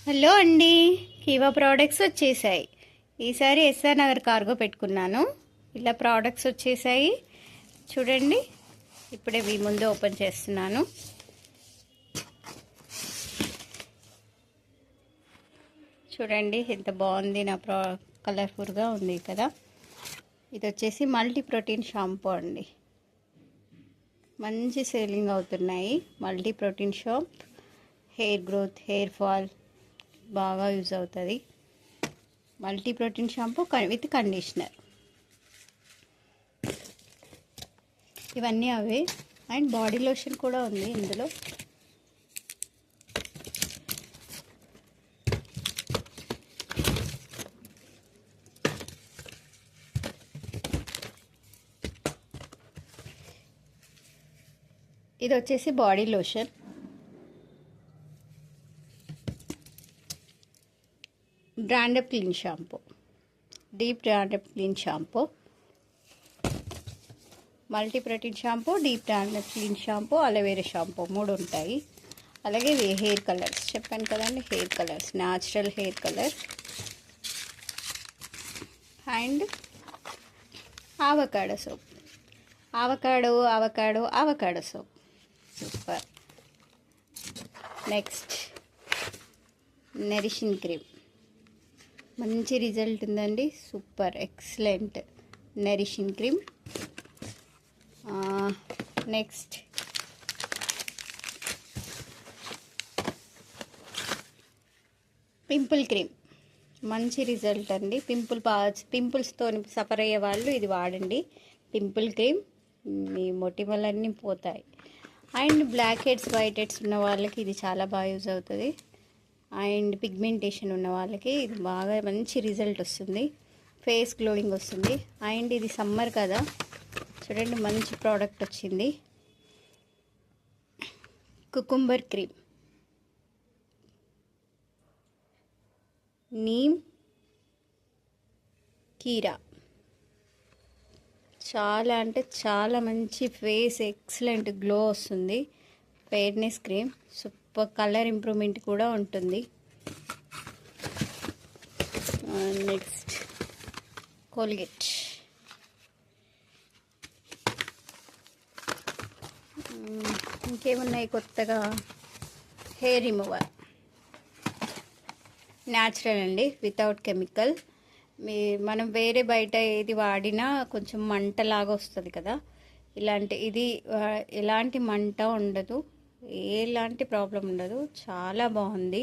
Hello అండి, కీవా products వచ్చేసాయి. ఈసారి ఎస్ఆర్ నగర్ కార్గో పెట్టుకున్నాను. ఇలా ప్రోడక్ట్స్ వచ్చేసాయి చూడండి. ఇప్పుడే మీ ముందు ఓపెన్ చేస్తున్నాను. చూడండి ఎంత బాగుంది, నా కలర్ఫుల్గా ఉంది కదా. ఇది వచ్చేసి మల్టీ ప్రోటీన్ షాంపూ అండి. మంచి సేలింగ్ అవుతున్నాయి. Multi protein shampoo hair growth, hair fall బాగా యూజ్ అవుతుంది. Multi protein shampoo with conditioner, ఇవన్నీ అవే. అండ్ బాడీ లోషన్ కూడా ఉంది ఇందులో. ఇది వచ్చేసి బాడీ లోషన్. బ్రాండప్ క్లీన్ షాంపూ, డీప్ బ్రాండప్ clean shampoo, multi protein shampoo, deep బ్రాండప్ క్లీన్ షాంపూ, అలోవేరా షాంపూ 3 ఉంటాయి. అలాగే హెయిర్ కలర్స్ చెప్పాను కదండి, hair colours, natural hair colour. And avocado soap, avocado soap super. Next nourishing cream, మంచి result ఉందండి, super excellent nourishing cream. Next pimple cream, మంచి result అండి. పింపుల్స్తో సఫర్ అయ్యే వాళ్ళు ఇది వాడండి. పింపుల్ క్రీమ్, మీ మొటిమలన్నీ పోతాయి. And blackheads, whiteheads ఉన్న వాళ్ళకి ఇది చాలా బాగా యూజ్ అవుతుంది. అండ్ పిగ్మెంటేషన్ ఉన్న వాళ్ళకి ఇది బాగా మంచి రిజల్ట్ వస్తుంది, ఫేస్ గ్లోయింగ్ వస్తుంది. అండ్ ఇది సమ్మర్ కదా, చూడండి మంచి ప్రోడక్ట్ వచ్చింది. కుకుంబర్ క్రీమ్, నీమ్ కీరా, చాలా అంటే చాలా మంచి ఫేస్ ఎక్సలెంట్ గ్లో వస్తుంది. Fairness cream, super colour improvement కూడా ఉంటుంది. నెక్స్ట్ కోల్గేట్, ఇంకేమున్నాయి కొత్తగా, హెయిర్ రిమూవర్ న్యాచురల్ అండి, వితౌట్ కెమికల్. మనం వేరే బయట ఏది వాడినా కొంచెం మంటలాగా వస్తుంది కదా, ఇది ఎలాంటి మంట ఉండదు, ఎలాంటి ప్రాబ్లం ఉండదు, చాలా బాగుంది.